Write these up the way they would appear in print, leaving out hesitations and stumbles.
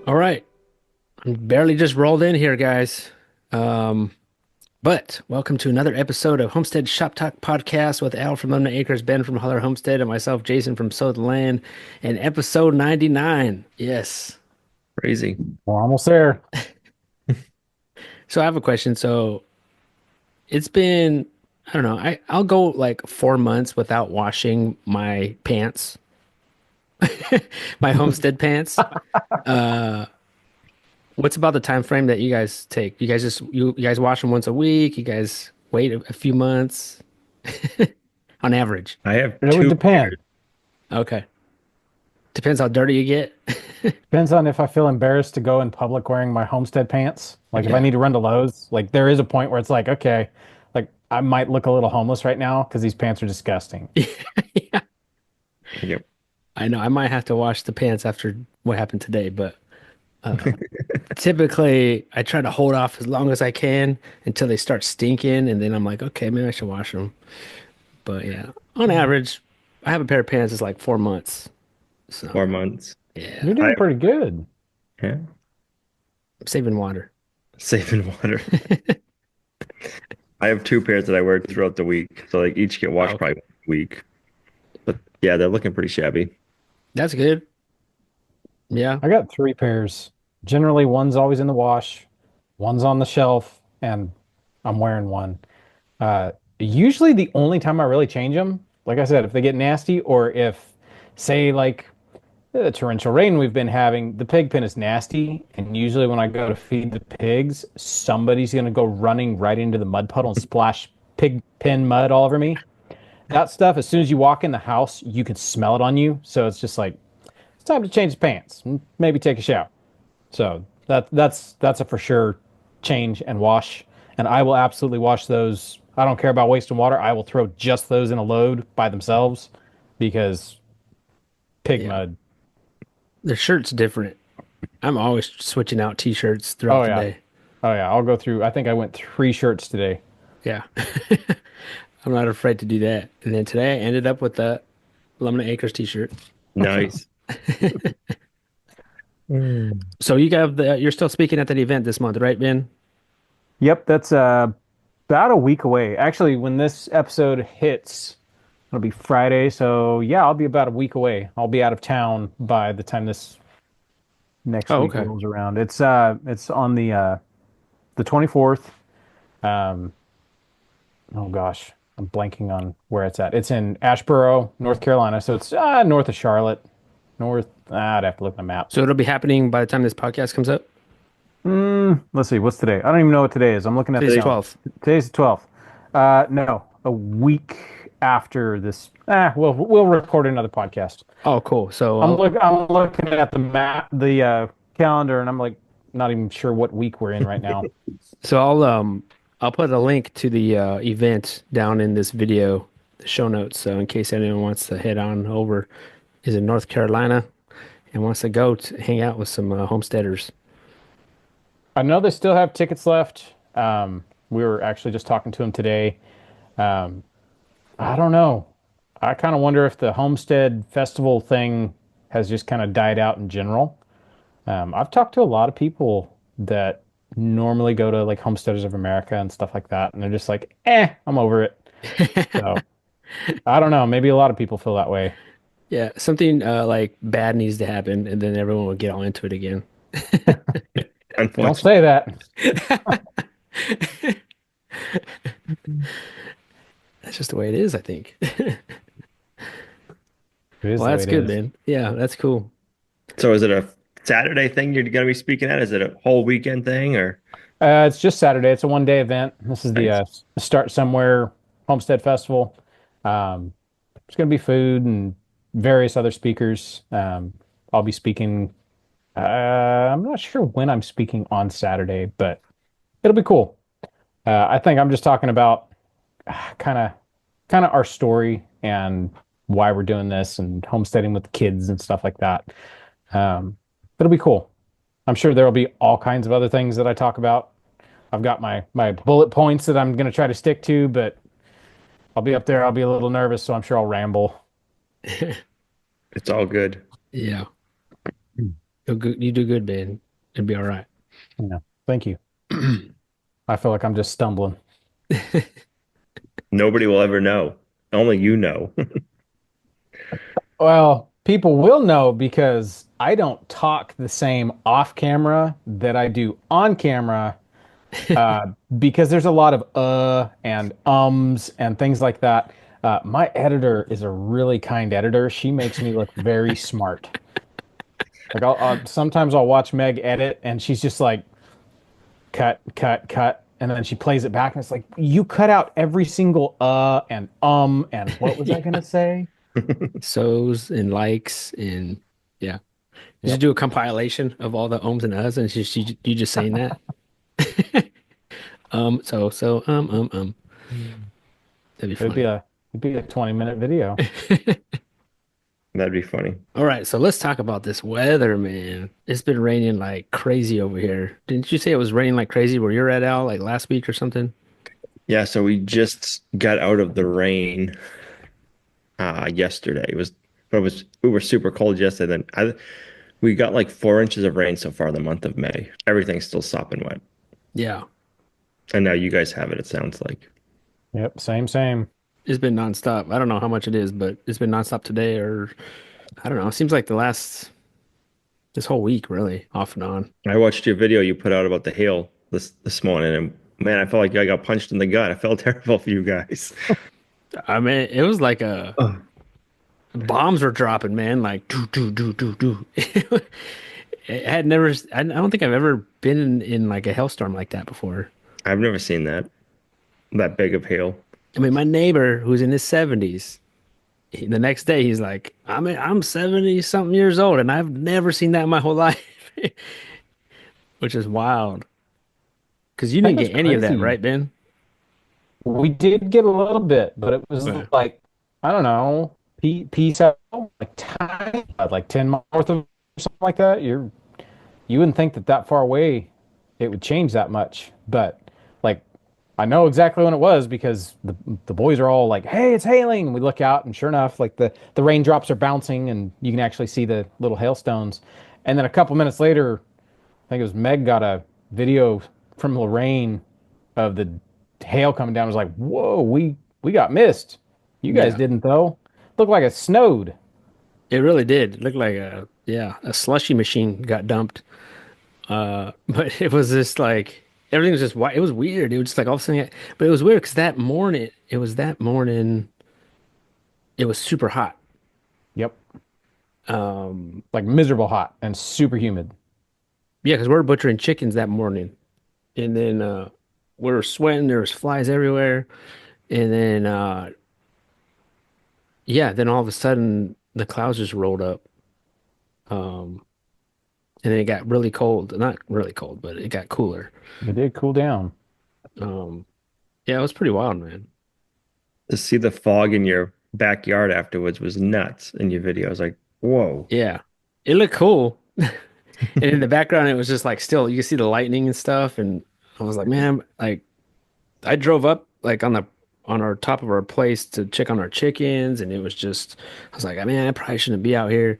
All right. I'm barely just rolled in here, guys. Um, but welcome to another episode of Homestead Shop Talk podcast with Al from Lemon Acres, Ben from Holler Homestead, and myself, Jason from Sow the Land, and episode 99. Yes. Crazy. We're almost there. So I have a question. So it's been, I don't know, I'll go like 4 months without washing my pants, my homestead pants. Uh, what's about the time frame that you guys take? You guys wash them once a week? You guys wait a few months on average? I have It would two depend. pairs. Okay. Depends how dirty you get. Depends on if I feel embarrassed to go in public wearing my homestead pants. Like if I Yeah. need to run to Lowe's, like there is a point where it's like, okay, like I might look a little homeless right now because these pants are disgusting. Yeah. Yep. I know I might have to wash the pants after what happened today, but uh, typically I try to hold off as long as I can until they start stinking, and then I'm like, okay, maybe I should wash them. But yeah, on average, I have a pair of pants that's like 4 months. So 4 months. yeah, You're I doing have, pretty good. yeah, I'm saving water. saving water. I have two pairs that I wear throughout the week. So like each get Oh, washed okay. probably once a week. But yeah, they're looking pretty shabby. That's good. Yeah. I got three pairs. Generally, one's always in the wash, one's on the shelf, and I'm wearing one. Usually the only time I really change them, like I said, if they get nasty or if, say, like the torrential rain we've been having, the pig pen is nasty, and usually when I go to feed the pigs, somebody's gonna go running right into the mud puddle and splash pig pen mud all over me. That stuff, as soon as you walk in the house, you can smell it on you. So it's just like it's time to change the pants, and maybe take a shower. So that's a for sure change and wash. And I will absolutely wash those. I don't care about wasting water. I will throw just those in a load by themselves because pig Yeah. mud. The shirt's different. I'm always switching out t-shirts throughout Oh the yeah. day. Oh yeah, I'll go through. I think I went three shirts today. Yeah. I'm not afraid to do that. And then today I ended up with the Lemon Acres t-shirt. Nice. Mm. So you're still speaking at that event this month, right, Ben? Yep, that's about a week away. Actually, when this episode hits, it'll be Friday. So yeah, I'll be about a week away. I'll be out of town by the time this next Oh, week okay. rolls around. It's on the 24th. Um, oh gosh, I'm blanking on where it's at. It's in Asheboro, North Carolina. So it's north of Charlotte. North. I'd have to look at the map. So it'll be happening by the time this podcast comes up. Let's see. What's today? I don't even know what today is. I'm looking at the Today's calendar. 12th. Today's the 12th. No, a week after this. We'll record another podcast. Oh, cool. So I'll I'm looking at the map, the calendar, and I'm like not even sure what week we're in right now. so I'll put a link to the event down in this video, the show notes. So in case anyone wants to head on over, is in North Carolina and wants to go to hang out with some homesteaders. I know they still have tickets left. We were actually just talking to him today. Um, I don't know. I kind of wonder if the Homestead Festival thing has just kind of died out in general. I've talked to a lot of people that normally go to like Homesteaders of America and stuff like that, and they're just like, I'm over it. So I don't know. Maybe a lot of people feel that way. Yeah, something like bad needs to happen, and then everyone will get all into it again. Don't Unfortunately. say that. That's just the way it is, I think. It is Well, the way that's it good, is. man. Yeah, that's cool. So is it a Saturday thing you're gonna be speaking at? Is it a whole weekend thing or It's just Saturday. It's a one-day event. This is the nice? Start Somewhere Homestead Festival. Um, there's going to be food and various other speakers. I'll be speaking. I'm not sure when I'm speaking on Saturday, but it'll be cool. I think I'm just talking about kind of kind of our story and why we're doing this and homesteading with the kids and stuff like that. It'll be cool. I'm sure there'll be all kinds of other things that I talk about. I've got my bullet points that I'm going to try to stick to, but I'll be up there. I'll be a little nervous, so I'm sure I'll ramble. It's all good. Yeah. You do good, man. It'll be all right. Yeah. Thank you. I feel like I'm just stumbling. Nobody will ever know. Only you know. Well, people will know because I don't talk the same off camera that I do on camera, uh, because there's a lot of and ums and things like that. My editor is a really kind editor. She makes me look very smart. Like sometimes I'll watch Meg edit and she's just like cut, cut, cut, and then she plays it back and it's like you cut out every single and what was I Yeah. gonna say? So's and likes and yeah. You should Yep. do a compilation of all the ohms and uhs and you just saying that. Mm. That'd be It'd be funny. it'd be a 20-minute video. That'd be funny. All right, so let's talk about this weather, man. It's been raining like crazy over here. Didn't you say it was raining like crazy where you're at, Al, like last week or something? Yeah, so we just got out of the rain yesterday. But we were super cold yesterday. We got like 4 inches of rain so far in the month of May. Everything's still sopping wet. Yeah, And now you guys have it, it sounds like. Yep, same, same. it's been nonstop. I don't know how much it is, but it's been nonstop today, or I don't know. It seems like this whole week, really, off and on. I watched your video you put out about the hail this morning, and man, I felt like I got punched in the gut. I felt terrible for you guys. I mean, it was like Oh. bombs were dropping, man, like do do do do do. I had never, I don't think I've ever been in like a hailstorm like that before. I've never seen that big of hail. I mean, my neighbor who's in his 70s, the next day he's like, I'm 70 something years old and I've never seen that in my whole life, which is wild. Because you That didn't was get any of that, crazy. right, Ben? We did get a little bit, but it was Yeah. like, I don't know, peace out, like tiny, like 10 miles north of something like that. You wouldn't think that that far away it would change that much, but like I know exactly when it was because the boys are all like, "Hey, it's hailing!" And we look out, and sure enough, like the raindrops are bouncing, and you can actually see the little hailstones. And then a couple minutes later, I think it was Meg got a video from Lorraine of the hail coming down. It was like, "Whoa, we got missed. You guys Yeah, didn't though. Looked like it snowed." it really did. It looked like a slushy machine got dumped. But it was just like everything was just white. It was weird. It was just like all of a sudden, but it was weird because that morning, it was super hot. Yep, Um, like miserable hot and super humid. yeah, because we were butchering chickens that morning, and then we were sweating. There was flies everywhere, and then yeah, then all of a sudden the clouds just rolled up, um, and then it got really cold. Not really cold, but it got cooler. It did cool down. Um, yeah, it was pretty wild, man. To see the fog in your backyard afterwards was nuts in your video. I was like, whoa. Yeah, it looked cool. And in the background, it was just like still you can see the lightning and stuff. And I was like, man, like I drove up like on our top of our place to check on our chickens, and it was just I was like, man, I probably shouldn't be out here.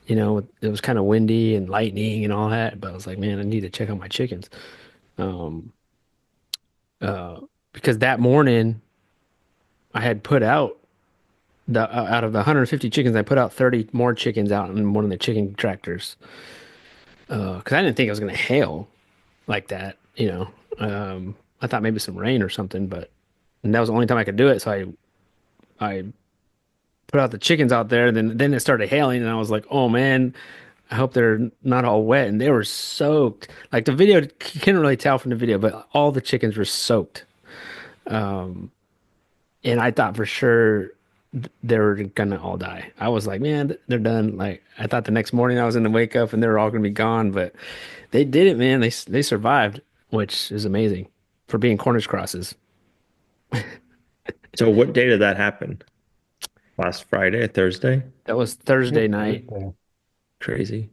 It was kind of windy and lightning and all that, but I was like, man, I need to check on my chickens. Um, uh, because that morning I had put out the out of the 150 chickens, I put out 30 more chickens out in one of the chicken tractors. Because I didn't think it was gonna hail like that, you know. I thought maybe some rain or something, but and that was the only time I could do it. So I put out the chickens out there, and then it started hailing, and I was like, oh man, I hope they're not all wet, and they were soaked. Like the video, you couldn't really tell from the video, but all the chickens were soaked. And I thought for sure they were gonna all die. I was like, man, they're done. Like I thought the next morning I was gonna wake up and they were all gonna be gone, but they did it, man. They survived, which is amazing for being Cornish crosses. So what day did that happen? Last Friday, Thursday? That was Thursday Yep, night. Thursday. Crazy.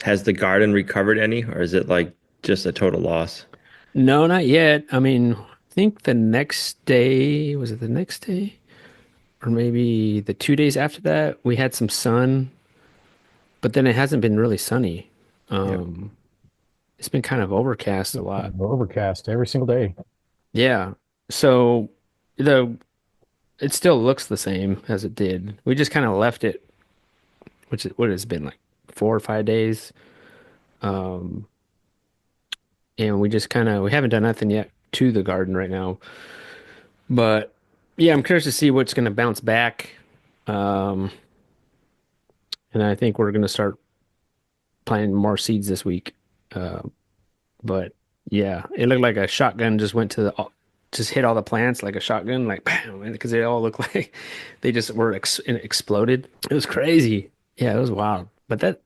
Has the garden recovered any, or is it like just a total loss? No, not yet. I mean, I think the next day, was it the next day? Or maybe the 2 days after that, we had some sun, but then it hasn't been really sunny. Yep. It's been kind of overcast a lot. Overcast every single day. Yeah. So the it still looks the same as it did. We just kind of left it, which is what it's been like 4 or 5 days. Um, and we just kind of we haven't done nothing yet to the garden right now. But yeah, I'm curious to see what's going to bounce back. Um, and I think we're going to start planting more seeds this week. Uh, but yeah, it looked like a shotgun just went to just hit all the plants like a shotgun, like bam, because they all look like they just were exploded. It was crazy. Yeah, it was wild. But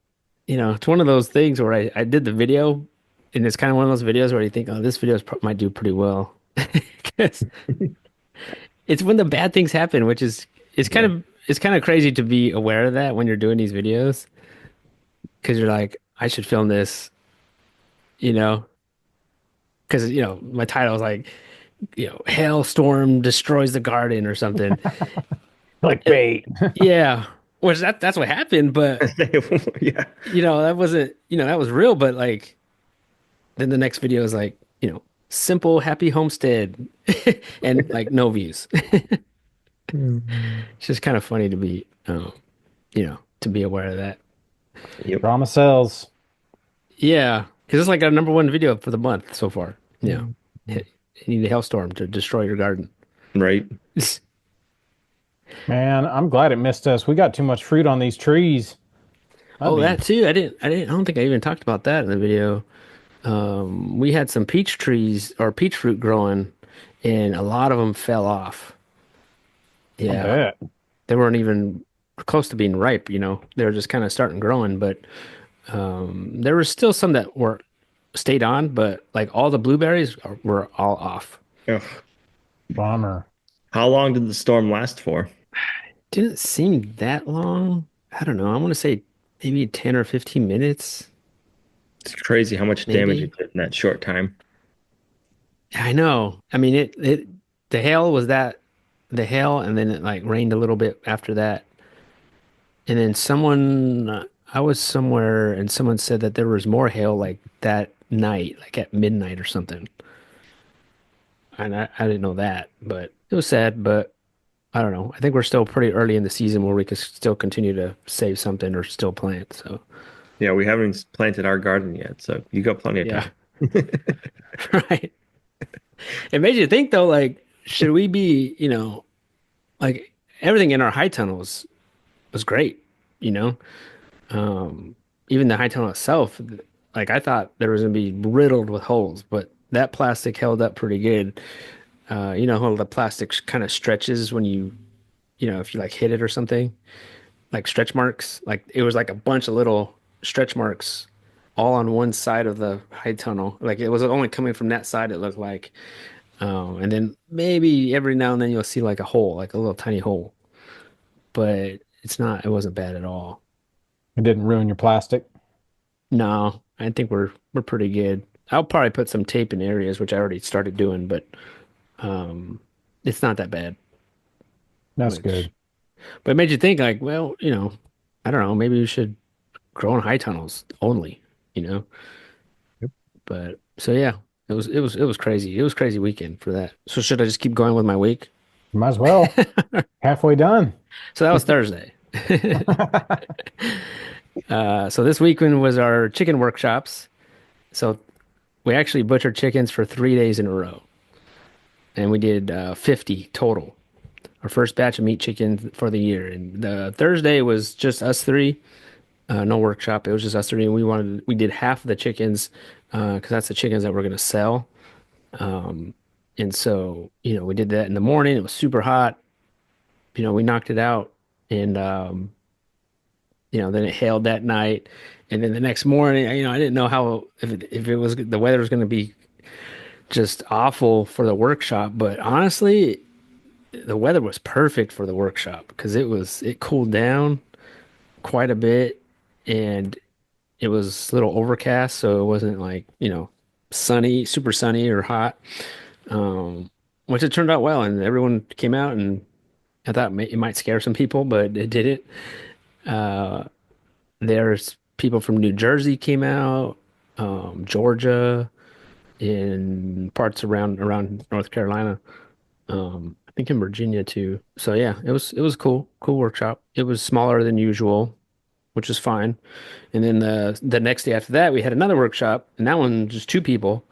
it's one of those things where I did the video, and it's kind of one of those videos where you think, oh, this video might do pretty well. Because it's when the bad things happen, which is Yeah. it's kind of crazy to be aware of that when you're doing these videos, because you're like, I should film this, you know, because my title is like, hailstorm destroys the garden or something. It- Clickbait. yeah, which that's what happened, but Yeah. that wasn't, that was real, but like then the next video is like, simple happy homestead and like no views. It's just kind of funny to be to be aware of that. Yep. Drama sells. Yeah, because it's like our number one video for the month so far. Yeah, Mm. hit, you need a hailstorm to destroy your garden. Right. Man, I'm glad it missed us. We got too much fruit on these trees. I'd Oh, be that too. I don't think I even talked about that in the video. We had some peach trees or peach fruit growing, and a lot of them fell off. I Yeah, bet. they weren't even close to being ripe, They were just kind of starting growing, but there were still some that were stayed on, but like all the blueberries were all off. Ugh. Bummer. How long did the storm last for? Didn't seem that long. I don't know. I want to say maybe 10 or 15 minutes, It's crazy how much damage maybe. it did in that short time. I know. I mean, the hail was the hail, and then it like rained a little bit after that. And then I was somewhere and someone said that there was more hail like that night, like at midnight or something. And I didn't know that, but it was sad, but I don't know. I think we're still pretty early in the season where we could still continue to save something or still plant. So, Yeah, we haven't planted our garden yet, so you got plenty of yeah. time. Right. It made you think though, like, should we be, like everything in our high tunnels was great, you know? Um, Even the high tunnel itself, like I thought there was gonna be riddled with holes, but that plastic held up pretty good. You know how the plastic kind of stretches when if you like hit it or something, like stretch marks. Like it was like a bunch of little stretch marks all on one side of the high tunnel. Like it was only coming from that side, it looked like. And then maybe every now and then you'll see like a hole, like a little tiny hole. But it wasn't bad at all. It didn't ruin your plastic. No, I think we're pretty good. I'll probably put some tape in areas, which I already started doing, but um it's not that bad. That's Which good. but it made you think like, well, I don't know, maybe we should grow in high tunnels only, you know? Yep. But so yeah, it was crazy. It was crazy weekend for that. So should I just keep going with my week? Might as well. Halfway done. So that was Thursday. So this weekend was our chicken workshops. So we actually butchered chickens for 3 days in a row, and we did 50 total. Our first batch of meat chicken for the year. And the Thursday was just us three, no workshop. It was just us three, and we did half of the chickens because that's the chickens that we're gonna sell. And so we did that in the morning. It was super hot. We knocked it out, and then it hailed that night. And then the next morning, I didn't know how if it was the weather was going to be just awful for the workshop, but honestly, the weather was perfect for the workshop because it cooled down quite a bit, and it was a little overcast, so it wasn't like, sunny, super sunny or hot. Which it turned out well, and everyone came out, and I thought it might scare some people, but it didn't. There's people from New Jersey came out, Georgia, in parts around North Carolina. I think in Virginia too. So yeah, it was cool. Cool workshop. It was smaller than usual, which is fine. And then the next day after that, we had another workshop, and that one just two people.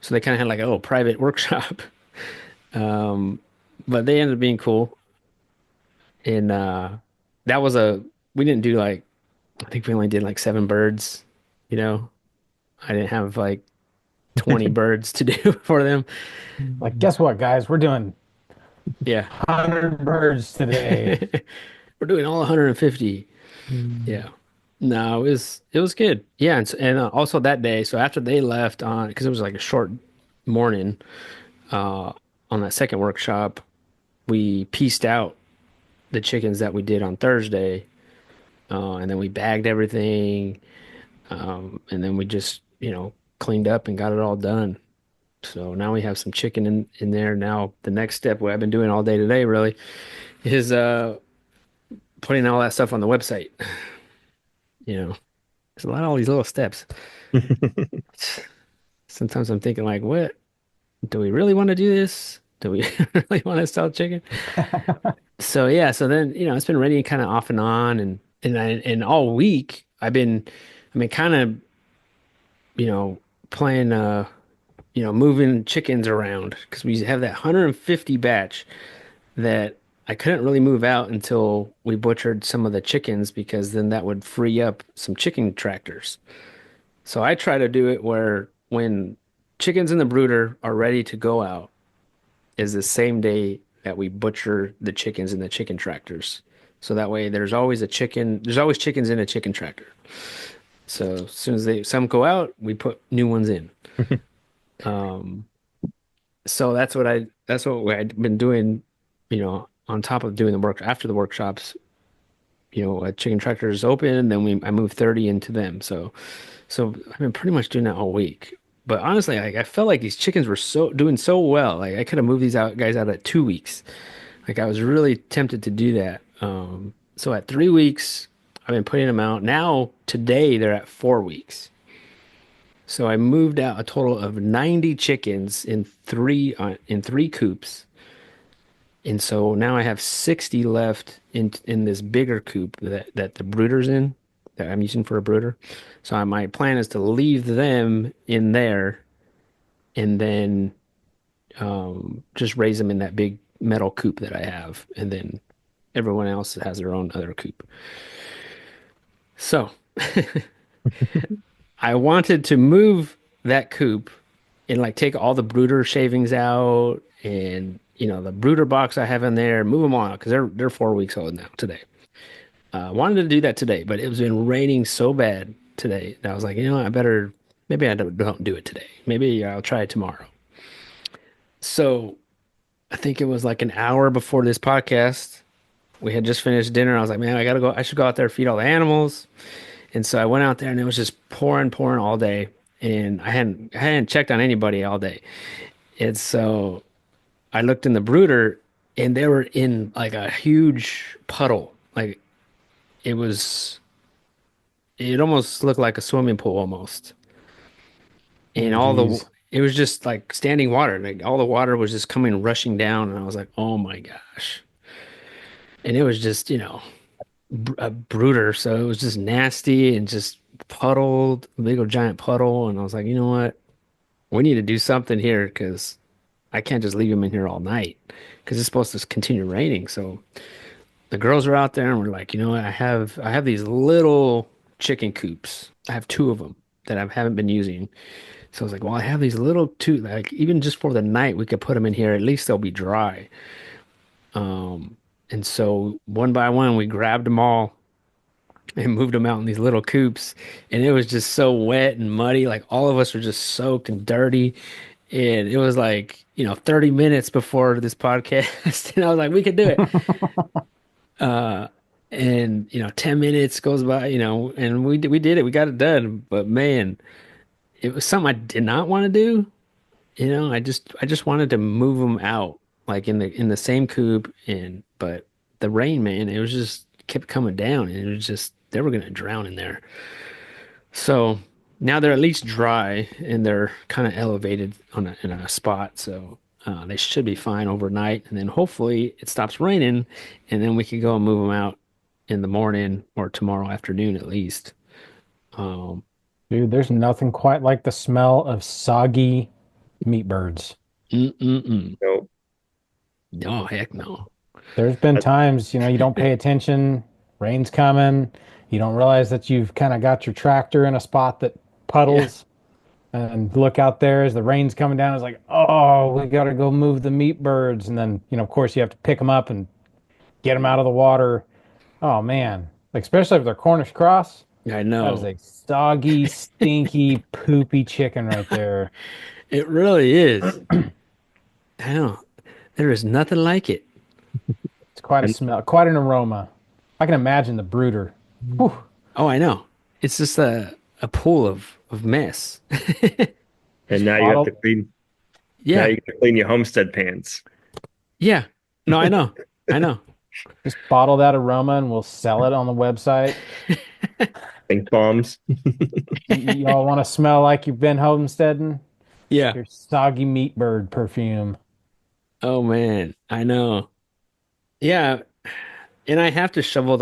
So they kind of had like a little private workshop. Um, but they ended up being cool. And that was a we didn't do like I think we only did like seven birds, you know. I didn't have like 20 birds to do for them. Like, guess what, guys? We're doing Yeah. 100 birds today. We're doing all 150. Yeah. No, it was good. Yeah, and also that day, so after they left on because it was like a short morning uh on that second workshop, we pieced out the chickens that we did on Thursday, and then we bagged everything, and then we just, cleaned up and got it all done. So now we have some chicken in there. Now the next step, what I've been doing all day today really is putting all that stuff on the website. There's a lot of all these little steps. Sometimes I'm thinking like, what? Do we really want to do this? Do we really want to sell chicken? So yeah, so then, it's been raining kind of off and on and all week I mean kind of, playing moving chickens around because we have that 150 batch that I couldn't really move out until we butchered some of the chickens because then that would free up some chicken tractors. So I try to do it where when chickens in the brooder are ready to go out is the same day that we butcher the chickens in the chicken tractors. So that way there's always chickens in a chicken tractor. So as soon as some go out, we put new ones in. Um, so that's what I've been doing, on top of doing the work after the workshops, a chicken tractor is open, then I move 30 into them. So I've been pretty much doing that all week. But honestly, I felt like these chickens were doing so well. Like I could have moved these guys out at 2 weeks. Like I was really tempted to do that. So at 3 weeks, I've been putting them out. Now today they're at 4 weeks. So I moved out a total of 90 chickens in three coops. And so now I have 60 left in this bigger coop that the brooder's in that I'm using for a brooder. So my plan is to leave them in there and then just raise them in that big metal coop that I have, and then everyone else has their own other coop. So I wanted to move that coop and like take all the brooder shavings out and the brooder box I have in there, move them all out because they're 4 weeks old now today. Wanted to do that today, but it was been raining so bad today that I was like, I better maybe I don't do it today. Maybe I'll try it tomorrow. So I think it was like an hour before this podcast. We had just finished dinner. I was like, man, I gotta go. I should go out there feed all the animals. And so I went out there and it was just pouring all day. And I hadn't checked on anybody all day. And so I looked in the brooder and they were in like a huge puddle. Like it was, it almost looked like a swimming pool almost. And Oh, geez. it was just like standing water. Like all the water was just coming rushing down. And I was like, oh my gosh. And it was just, a brooder. So it was just nasty and just puddled, a big old giant puddle. And I was like, you know what? We need to do something here because I can't just leave him in here all night because it's supposed to continue raining. So the girls are out there and we're like, you know what? I have these little chicken coops. I have two of them that I haven't been using. So I was like, well, I have these little two, like even just for the night, we could put them in here. At least they'll be dry. And so one by one, we grabbed them all and moved them out in these little coops. And it was just so wet and muddy. Like all of us were just soaked and dirty. And it was like, 30 minutes before this podcast. And I was like, we could do it. And 10 minutes goes by, and we did it. We got it done. But man, it was something I did not want to do. I just wanted to move them out like in the same coop, but the rain, man, it was just kept coming down and it was just they were gonna drown in there. So now they're at least dry and they're kind of elevated in a spot. So they should be fine overnight. And then hopefully it stops raining and then we can go and move them out in the morning or tomorrow afternoon at least. Um, Dude, there's nothing quite like the smell of soggy meat birds. mm-mm-mm. Nope. No, heck no. There's been That- times, you don't pay attention, rain's coming, you don't realize that you've kind of got your tractor in a spot that Yeah, puddles, and look out there as the rain's coming down. It's like, oh, we got to go move the meat birds. And then, of course, you have to pick them up and get them out of the water. Oh, man. Like, especially if they're Cornish cross, I that is know. a soggy, stinky, poopy chicken right there. It really is. I know. There is nothing like it. It's quite a And smell, quite an aroma. I can imagine the brooder. Whew. Oh, I know. It's just a pool of mess. and now you have to Bottle, clean. Now Yeah. you got to clean your homestead pants. Yeah. No, I know. I know. just bottle that aroma and we'll sell it on the website. Stink bombs. Y'all want to smell like you've been homesteading? Yeah. Your soggy meat bird perfume. Oh man, I know. Yeah, and I have to shovel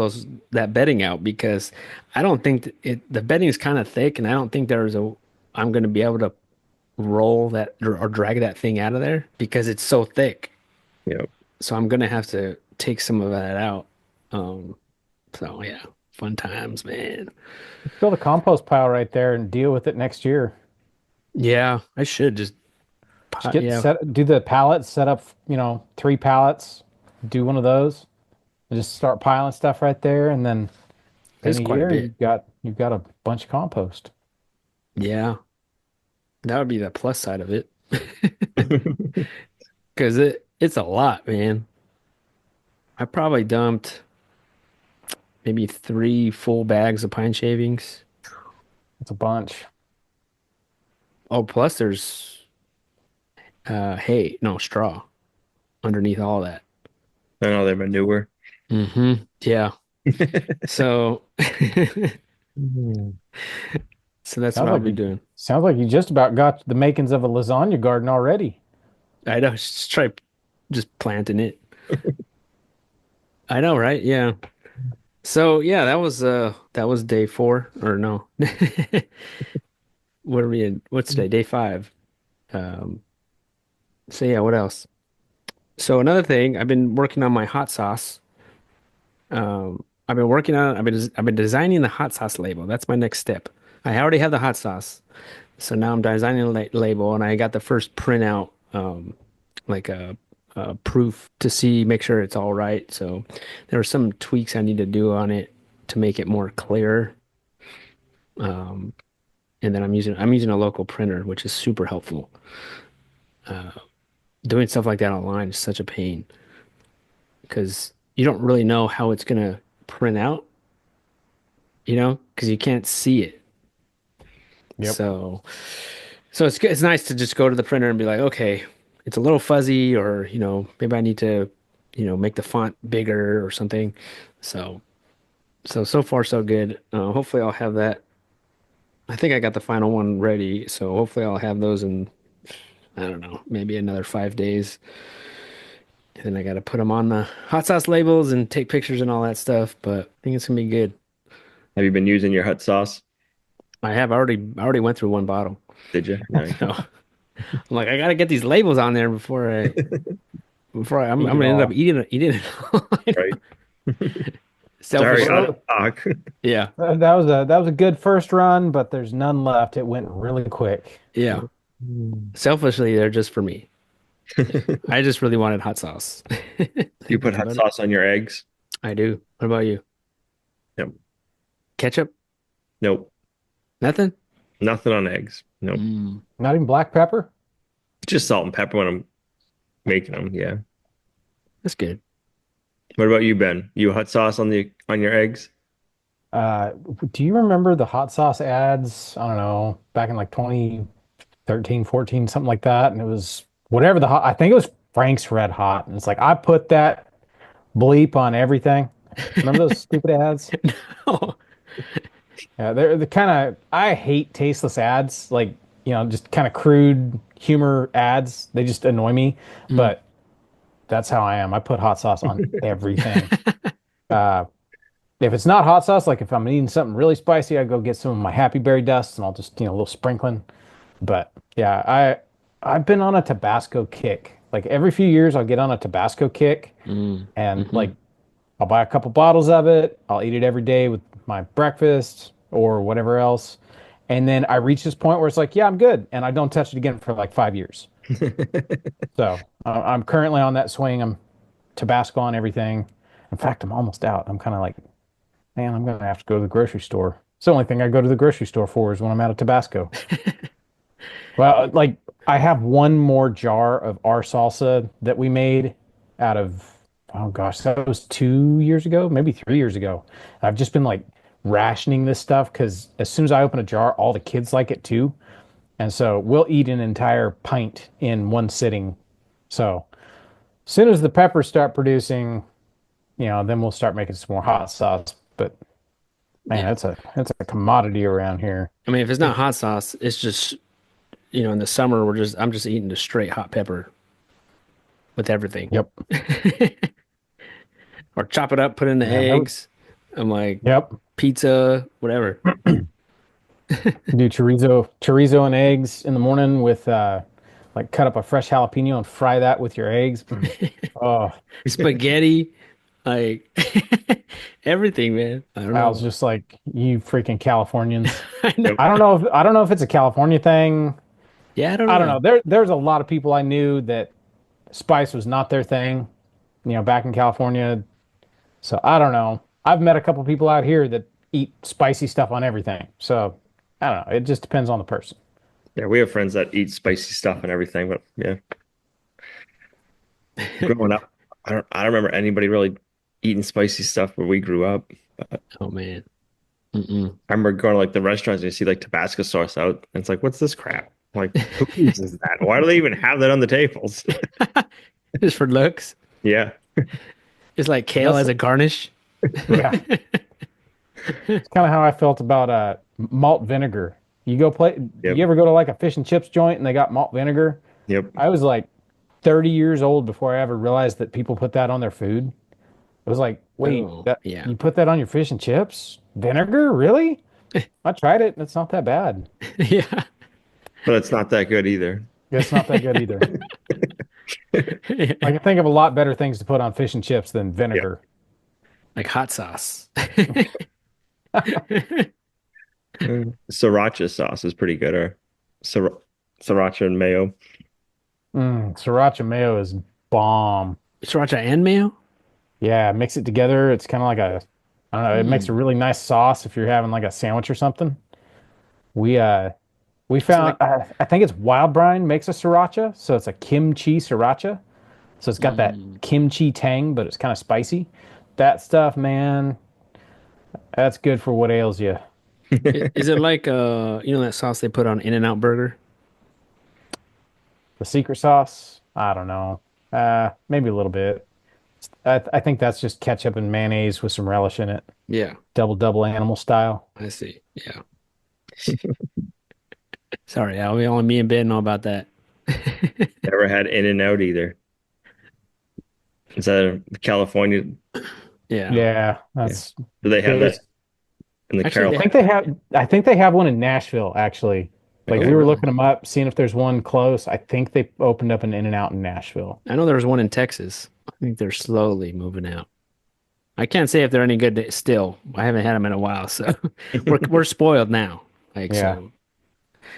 that bedding out because I don't think the bedding is kind of thick, and I don't think I'm going to be able to roll that or drag that thing out of there because it's so thick. Yep. So I'm going to have to take some of that out. Um, so yeah, fun times, man. Build a compost pile right there and deal with it next year. Yeah, I should just Just get yeah, set, do the pallets, set up, 3 pallets, do one of those, and just start piling stuff right there, and then in it's a quite a year bit. you've got a bunch of compost. Yeah, that would be the plus side of it because it's a lot, man. I probably dumped maybe 3 full bags of pine shavings. It's a bunch. Oh, plus there's hay, no straw underneath all that. I know they're manure. Yeah. So Mm. so that's what Sounds I'll like be you doing. sounds like you just about got the makings of a lasagna garden already. I know, just try just planting it. I know, right? Yeah. So yeah, that was day 4 or no. What are we in? What's today? Day 5. Um, so yeah, what else? So another thing, I've been working on my hot sauce. I've been designing the hot sauce label. That's my next step. I already have the hot sauce. So now I'm designing a label and I got the first printout, like a proof to see, make sure it's all right. So there were some tweaks I need to do on it to make it more clear. Um, and then I'm using a local printer, which is super helpful. Doing stuff like that online is such a pain because you don't really know how it's gonna print out, because you can't see it. Yep. So it's nice to just go to the printer and be like, okay, it's a little fuzzy, or maybe I need to, make the font bigger or something. So so far so good. Hopefully I'll have that. I think I got the final one ready, so hopefully I'll have those in, I don't know, maybe another 5 days. And then I got to put them on the hot sauce labels and take pictures and all that stuff. But I think it's gonna be good. Have you been using your hot sauce? I already went through one bottle. Did you? Nice. So I'm like, I gotta get these labels on there Eat I'm it gonna end up all. eating it all. Right. Sorry, Selfishly. out of stock. Yeah. That was a good first run, but there's none left. It went really quick. Yeah. Selfishly, they're just for me. I just really wanted hot sauce. You put That's hot about it. sauce on your eggs? I do. What about you? Yep. Ketchup? Nope. Nothing? Nothing on eggs. Nope. Mm, Not even black pepper. Just salt and pepper when I'm making them. Yeah. that's good. What about you, Ben? You hot sauce on your eggs? Uh, do you remember the hot sauce ads? I don't know, back in like 2013, 14, something like that. And it was whatever I think it was Frank's Red Hot. And it's like, I put that bleep on everything. Remember those stupid ads? No. Yeah, they're the kind of I hate tasteless ads, like just kind of crude humor ads. They just annoy me. Mm. But that's how I am. I put hot sauce on everything. Uh, if it's not hot sauce, like if I'm eating something really spicy, I go get some of my Happy Berry dust and I'll just a little sprinkling. But yeah, I've been on a Tabasco kick. Like every few years, I'll get on a Tabasco kick, Mm. and Hmm. like I'll buy a couple bottles of it. I'll eat it every day with my breakfast or whatever else. And then I reach this point where it's like, yeah, I'm good. And I don't touch it again for like 5 years. So I'm currently on that swing. I'm Tabasco on everything. In fact, I'm almost out. I'm kind of like, man, I'm going to have to go to the grocery store. It's the only thing I go to the grocery store for is when I'm out of Tabasco. Well, like I have one more jar of our salsa that we made out of, oh gosh, that was 2 years ago, maybe 3 years ago. I've just been like rationing this stuff because as soon as I open a jar, all the kids like it too. And so we'll eat an entire pint in one sitting. So as soon as the peppers start producing, then we'll start making some more hot sauce. But man, Yeah. it's a commodity around here. I mean, if it's not hot sauce, it's just, in the summer, I'm just eating the straight hot pepper with everything. Yep. Or chop it up, put in the Yeah. eggs. I'm like, Yep. pizza, whatever. Do chorizo and eggs in the morning with like cut up a fresh jalapeno and fry that with your eggs. Oh, Spaghetti, like everything, man. I don't I was know. just like, you freaking Californians. I know. Yep. I don't know if it's a California thing. Yeah, I don't I don't know. know. There's a lot of people I knew that spice was not their thing, back in California. So I don't know. I've met a couple people out here that eat spicy stuff on everything. So I don't know. It just depends on the person. Yeah, we have friends that eat spicy stuff and everything, but yeah, growing up, I don't remember anybody really eating spicy stuff where we grew up. But Oh man. Mm-mm. I remember going to like the restaurants and you see like Tabasco sauce out, and it's like, what's this crap? I'm like, who uses that? Why do they even have that on the tables? Just for looks. Yeah. It's like kale That's as a garnish. yeah. It's kind of how I felt about malt vinegar. You Yep. ever go to like a fish and chips joint and they got malt vinegar? Yep. I was like 30 years old before I ever realized that people put that on their food. It was like, wait, Oh, that yeah. you put that on your fish and chips? Vinegar? Really? I tried it and it's not that bad. Yeah. But it's not that good either. It's not that good either. I can think of a lot better things to put on fish and chips than Yeah. vinegar. Like hot sauce. Sriracha sauce is pretty good, or sriracha sriracha and mayo. Sriracha mayo is bomb. Sriracha and mayo? Yeah, mix it together. It's kind of like I don't know, it makes a Mm. really nice sauce if you're having like a sandwich or something. We uh we Is it found like I think it's Wild Brine makes a sriracha, so it's a kimchi sriracha. So it's got that mm. kimchi tang, but it's kind of spicy. That stuff, man, that's good for what ails you. Is it like that sauce they put on In-N-Out burger? The secret sauce, I don't know. Maybe a little bit. I think that's just ketchup and mayonnaise with some relish in it. Yeah, Double animal style. I see. Yeah. Sorry, Al. Only me and Ben know about that. Never had In and Out either. Is that a California? Yeah. Yeah, Yeah. that's Do they have that there's in the Actually, I Carolina? think they have. I think they have one in Nashville, actually. Like Oh, Okay. we were really? looking them up, seeing if there's one close. I think they opened up an In-N-Out in Nashville. I know there was one in Texas. I think they're slowly moving out. I can't say if they're any good still. I haven't had them in a while, so we're spoiled now. Like Yeah, so,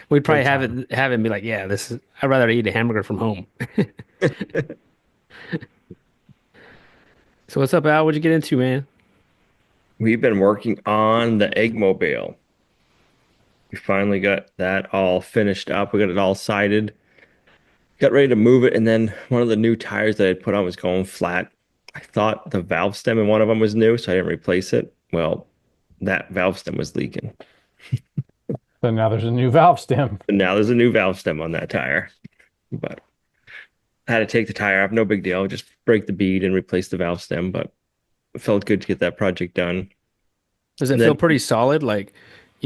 we'd probably big have time. it have it and be like, yeah, this is. I'd rather eat a hamburger from home. So what's up, Al? What'd you get into, man? We've been working on the egg mobile. We finally got that all finished up. We got it all sided. Got ready to move it, and then one of the new tires that I put on was going flat. I thought the valve stem in one of them was new, so I didn't replace it. Well, that valve stem was leaking. So now there's a new valve stem. And now there's a new valve stem on that tire. But I had to take the tire off. No big deal. Just break the bead and replace the valve stem. But it felt good to get that project done. Does it And feel then, pretty solid? Like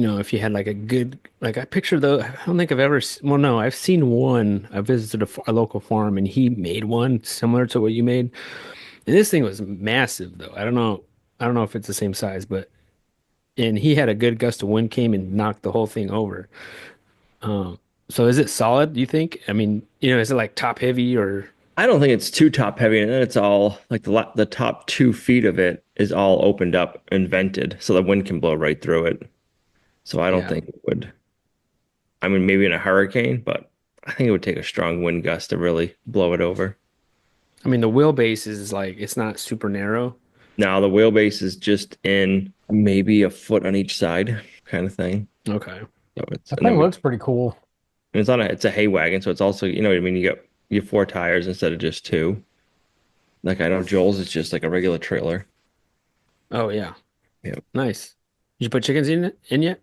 if you had like a good, like I picture though, I don't think I've ever, well, no, I've seen one. I visited a local farm and he made one similar to what you made. And this thing was massive though. I don't know if it's the same size, but, and he had a good gust of wind came and knocked the whole thing over. Um, so is it solid, do you think? I mean, is it like top heavy or, I don't think it's too top heavy, and then it's all like the top 2 feet of it is all opened up and vented, so the wind can blow right through it. So I don't yeah. think it would. I mean, maybe in a hurricane, but I think it would take a strong wind gust to really blow it over. I mean, the wheelbase is like, it's not super narrow. Now the wheelbase is just in maybe a foot on each side, kind of thing. Okay. So it's That and then thing we looks pretty cool. and it's a hay wagon, so it's also what I mean. You have 4 tires instead of just two. Like I know Joel's is just like a regular trailer. Oh yeah. Yeah. Nice. Did you put chickens in yet?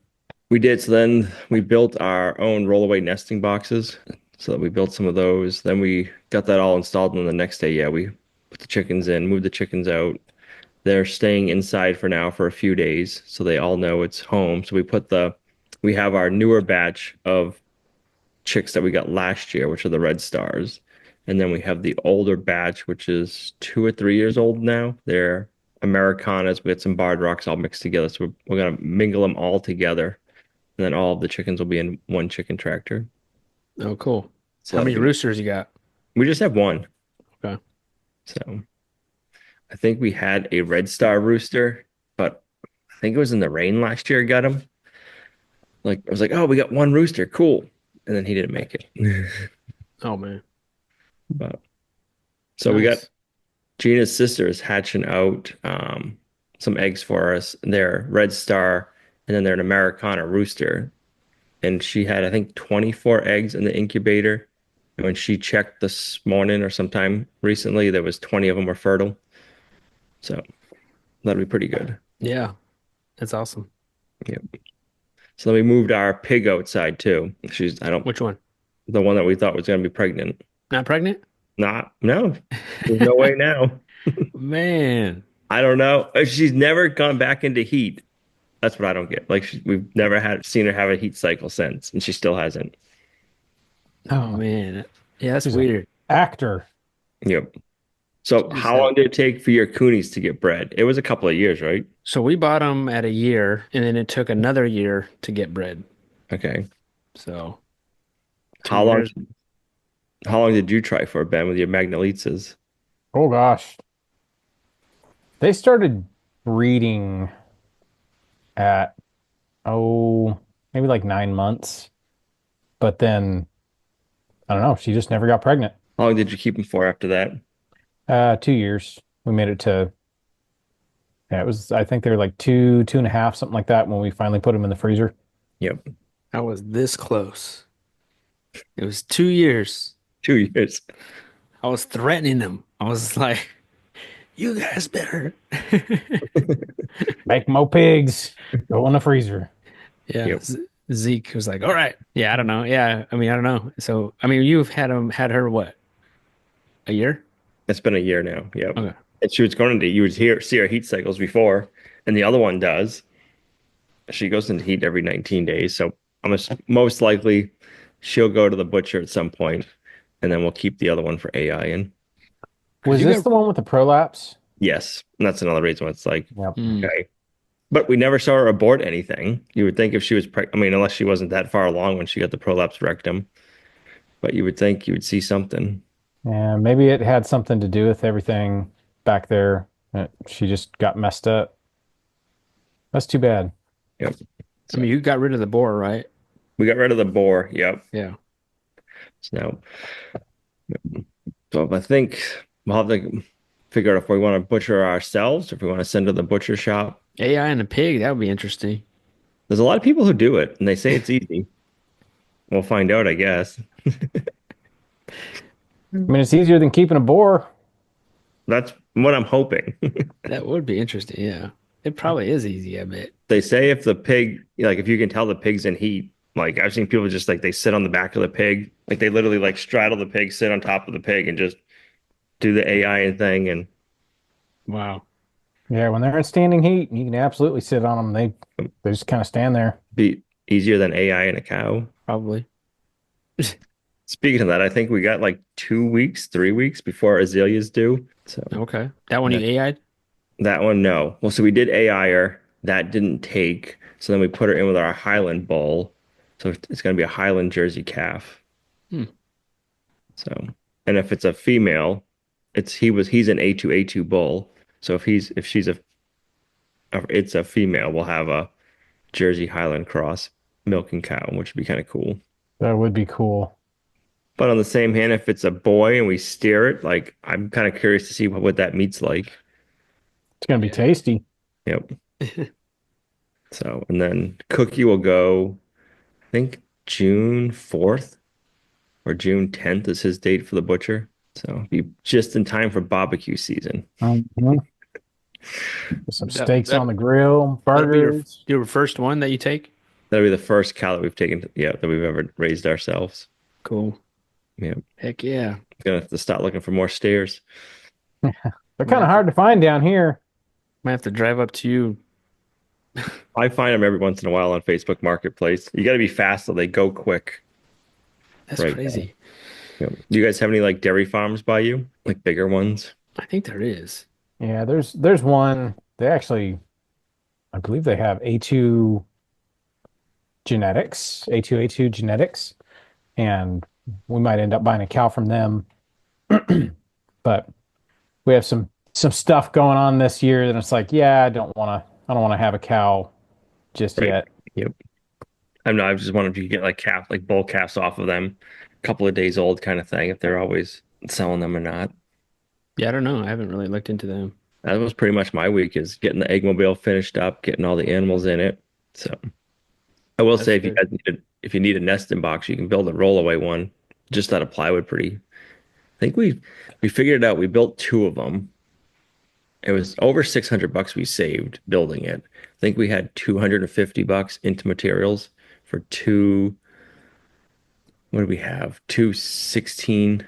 We did. So then we built our own rollaway nesting boxes. So that we built some of those. Then we got that all installed. And the next day, yeah, we put the chickens in, moved the chickens out. They're staying inside for now for a few days. So they all know it's home. So we have our newer batch of chicks that we got last year, which are the red stars. And then we have the older batch, which is 2 or 3 years old now. They're Americanas. We got some barred rocks all mixed together. So we're going to mingle them all together, and then all of the chickens will be in one chicken tractor. Oh, cool. So How that'll many be, roosters you got? we just have one. Okay. So I think we had a red star rooster, but I think it was in the rain last year I got him. Like I was like, oh, we got one rooster, cool. And then he didn't make it. Oh man. But so we got Nice. Gina's sister is hatching out some eggs for us. They're red star, and then they're an Americana rooster. And she had, I think, 24 eggs in the incubator. And when she checked this morning or sometime recently, there was 20 of them were fertile. So that'd be pretty good. Yeah, that's awesome. Yeah. So then we moved our pig outside too. I don't, Which one? the one that we thought was going to be pregnant. Not pregnant? Not, no, there's no way now. Man. I don't know. She's never gone back into heat. That's what I don't get. Like we've never seen her have a heat cycle since, and she still hasn't. Oh man. Yeah, that's She's an weird. actor. Yep. She So just how had long did it take for your coonies to get bred? It was a couple of years, right? So we bought them at a year, and then it took another year to get bred. Okay. So two How long years. how long did you try for, Ben, with your Magnolitas? Oh gosh. They started breeding at, oh, maybe like 9 months. But then, I don't know, she just never got pregnant. How long did you keep them for after that? 2 years. We made it to, yeah, it was, I think they were like two and a half, something like that when we finally put them in the freezer. Yep. I was this close. It was 2 years. 2 years. I was threatening them. I was like, you guys better. Make more pigs. Go in the freezer. Yeah. Yep. Zeke was like, all right. Yeah, I don't know. Yeah. I mean, I don't know. So, I mean, you've had her what? A year? It's been a year now. Yep. Okay. And she was going into you would see her heat cycles before, and the other one does. She goes into heat every 19 days. So most likely she'll go to the butcher at some point, and then we'll keep the other one for AI. And Because Was you this got, the one with the prolapse? yes, and that's another reason why it's like, Yep. mm, okay. But we never saw her abort anything. You would think if she was pregnant, I mean, unless she wasn't that far along when she got the prolapse rectum, but you would think you would see something. Yeah, maybe it had something to do with everything back there. She just got messed up. That's too bad. Yep. I So mean, you got rid of the boar, right? we got rid of the boar. Yep. Yeah. So so I think we'll have to figure out if we want to butcher ourselves or if we want to send to the butcher shop. AI and a pig, that would be interesting. There's a lot of people who do it and they say it's easy. We'll find out, I guess. I mean, it's easier than keeping a boar. That's what I'm hoping. That would be interesting. Yeah. It probably is easy, I bet. They say if the pig, like if you can tell the pig's in heat, like I've seen people just like they sit on the back of the pig, like they literally like straddle the pig, sit on top of the pig, and just do the AI thing. And Wow. Yeah, when they're in standing heat, you can absolutely sit on them. They just kind of stand there. Be easier than AI and a cow. Probably. Speaking of that, I think we got like 2 weeks, 3 weeks before azaleas due. So Okay. That one you That AI'd? that one, no. Well, so we did AI her. That didn't take. So then we put her in with our Highland bull. So it's going to be a Highland Jersey calf. Hmm. So, and if it's a female, he's an A2 bull. So if she's if it's a female, we'll have a Jersey Highland cross milking cow, which would be kind of cool. would be cool. But on the same hand, if it's a boy and we steer it, like I'm kind of curious to see what that meat's like. It's gonna be Yeah. tasty. Yep. So, and then Cookie will go, I think June 4th or June 10th is his date for the butcher. So be just in time for barbecue season. Mhm. Some That steaks on that the grill, that'll be burgers. your first one that you take? That'll be the first cow that we've taken, yeah, that we've ever raised ourselves. Cool. Yeah. Heck yeah. Gonna have to start looking for more steers. They're Might kind of have to hard to find down here. might have to drive up to you. I find them every once in a while on Facebook Marketplace. You got to be fast so they go quick That's right now. crazy. Yeah. Do you guys have any like dairy farms by you? Like bigger ones? I think there is. Yeah, there's one. They actually, I believe they have A2 genetics, A2 genetics, and we might end up buying a cow from them. But we have some stuff going on this year, and it's like, yeah, I don't want to have a cow just Right. yet. Yep. I'm not, I just wondering if you could get like like bull calves off of them, a couple of days old kind of thing, if they're always selling them or not. Yeah, I don't know. I haven't really looked into them. That was pretty much my week is getting the eggmobile finished up, getting all the animals in it. So I will That's say good. if you need a nesting box, you can build a rollaway one just out of plywood pretty. I think we figured it out. We built two of them. It was over 600 bucks we saved building it. I think we had 250 bucks into materials for two, what do we have? Two 16